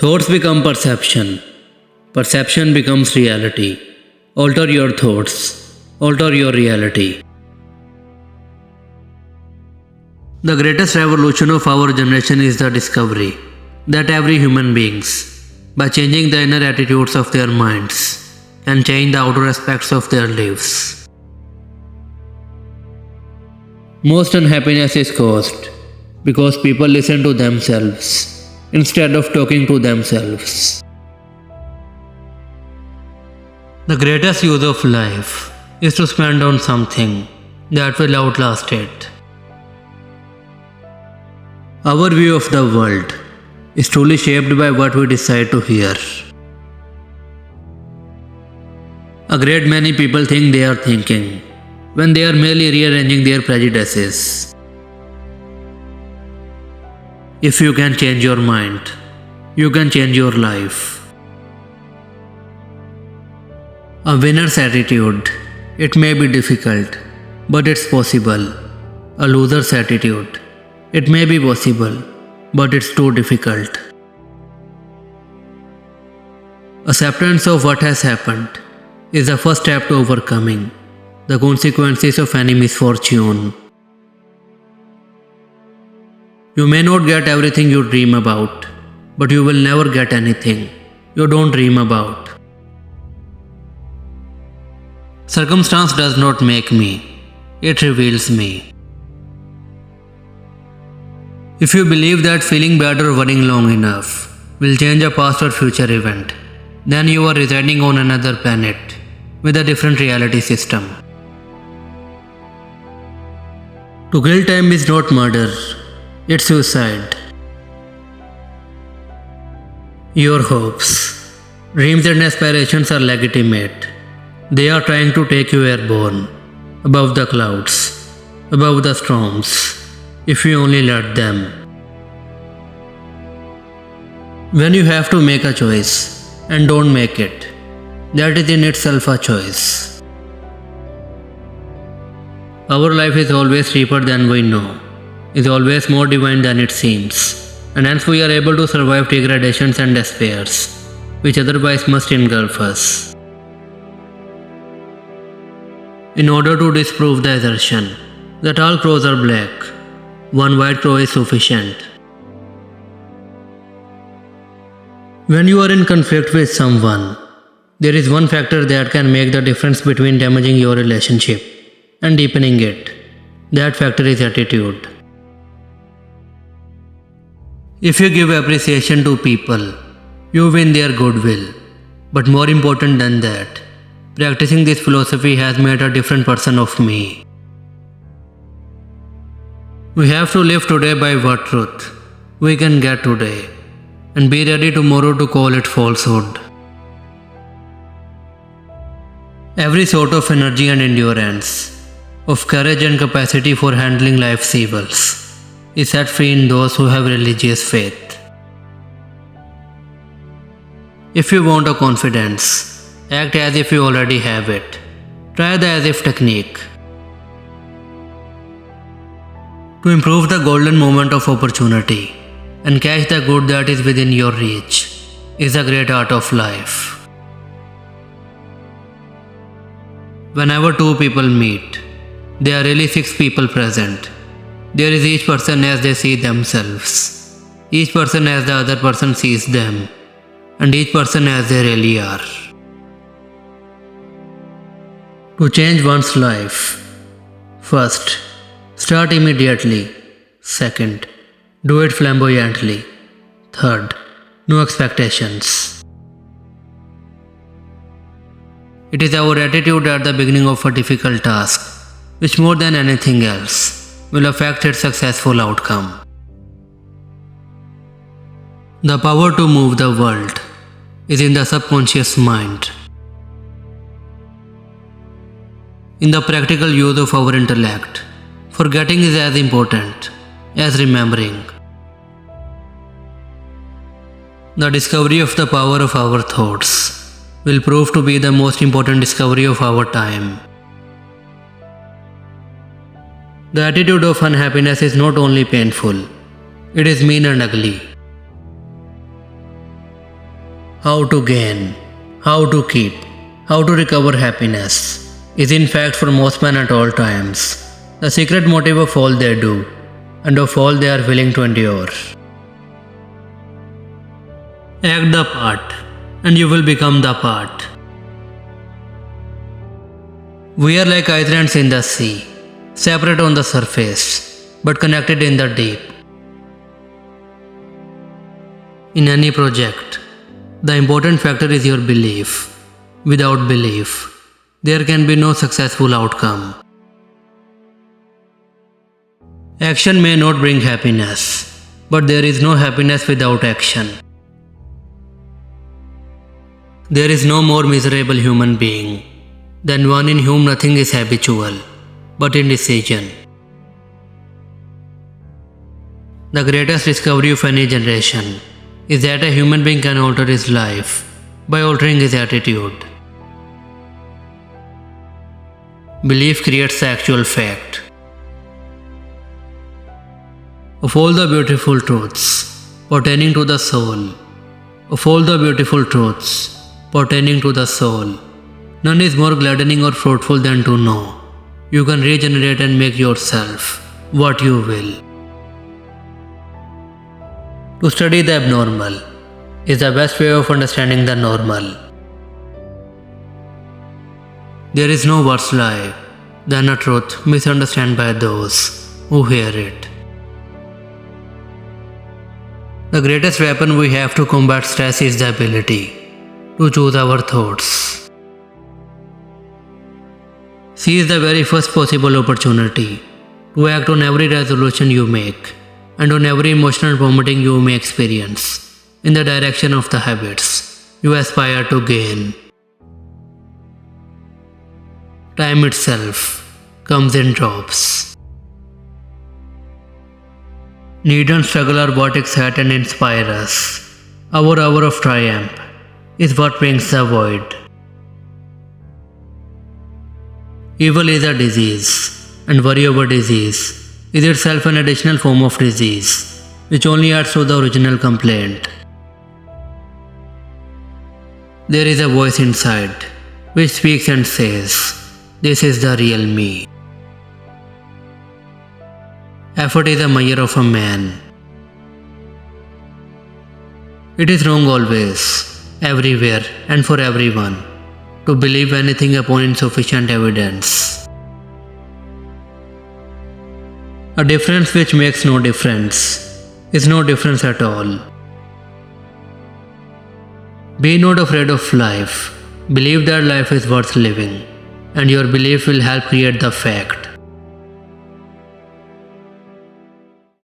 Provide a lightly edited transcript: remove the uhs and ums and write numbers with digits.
Thoughts become perception. Perception becomes reality. Alter your thoughts. Alter your reality. The greatest revolution of our generation is the discovery that every human beings, by changing the inner attitudes of their minds, can change the outer aspects of their lives. Most unhappiness is caused because people listen to themselves instead of talking to themselves. The greatest use of life is to spend on something that will outlast it. Our view of the world is truly shaped by what we decide to hear. A great many people think they are thinking when they are merely rearranging their prejudices. If you can change your mind, you can change your life. A winner's attitude, it may be difficult, but it's possible. A loser's attitude, it may be possible, but it's too difficult. Acceptance of what has happened is the first step to overcoming the consequences of any misfortune. You may not get everything you dream about, but you will never get anything you don't dream about. Circumstance does not make me, it reveals me. If you believe that feeling bad or worrying long enough will change a past or future event, then you are residing on another planet with a different reality system. To kill time is not murder, it's suicide. Your hopes, dreams and aspirations are legitimate. They are trying to take you airborne, above the clouds, above the storms, if you only let them. When you have to make a choice and don't make it, that is in itself a choice. Our life is always deeper than we know, is always more divine than it seems, and hence we are able to survive degradations and despairs, which otherwise must engulf us. In order to disprove the assertion that all crows are black, one white crow is sufficient. When you are in conflict with someone, there is one factor that can make the difference between damaging your relationship and deepening it. That factor is attitude. If you give appreciation to people, you win their goodwill. But more important than that, practicing this philosophy has made a different person of me. We have to live today by what truth we can get today, and be ready tomorrow to call it falsehood. Every sort of energy and endurance, of courage and capacity for handling life's evils, is set free in those who have religious faith. If you want a confidence, act as if you already have it. Try the as if technique. To improve the golden moment of opportunity and catch the good that is within your reach is the great art of life. Whenever two people meet, there are really 6 people present. There is each person as they see themselves, each person as the other person sees them, and each person as they really are. To change one's life, first, start immediately. Second, do it flamboyantly. Third, no expectations. It is our attitude at the beginning of a difficult task which more than anything else will affect its successful outcome. The power to move the world is in the subconscious mind. In the practical use of our intellect, forgetting is as important as remembering. The discovery of the power of our thoughts will prove to be the most important discovery of our time. The attitude of unhappiness is not only painful, it is mean and ugly. how to gain, how to keep, how to recover happiness is in fact for most men at all times the secret motive of all they do and of all they are willing to endure. Act the part and you will become the part. We are like islands in the sea, separate on the surface, but connected in the deep. In any project, the important factor is your belief. Without belief, there can be no successful outcome. Action may not bring happiness, but there is no happiness without action. There is no more miserable human being than one in whom nothing is habitual, but indecision. The greatest discovery of any generation is that a human being can alter his life by altering his attitude. Belief creates the actual fact. Of all the beautiful truths pertaining to the soul, of all the beautiful truths pertaining to the soul, none is more gladdening or fruitful than to know you can regenerate and make yourself what you will. To study the abnormal is the best way of understanding the normal. There is no worse lie than a truth misunderstood by those who hear it. The greatest weapon we have to combat stress is the ability to choose our thoughts. Seize the very first possible opportunity to act on every resolution you make and on every emotional vomiting you may experience in the direction of the habits you aspire to gain. Time itself comes in drops. Need and struggle are what excite and inspire us. Our hour of triumph is what brings the void. Evil is a disease, and worry over disease is itself an additional form of disease, which only adds to the original complaint. There is a voice inside which speaks and says, "This is the real me." Effort is a measure of a man. It is wrong always, everywhere and for everyone, to believe anything upon insufficient evidence. A difference which makes no difference is no difference at all. Be not afraid of life. Believe that life is worth living, and your belief will help create the fact.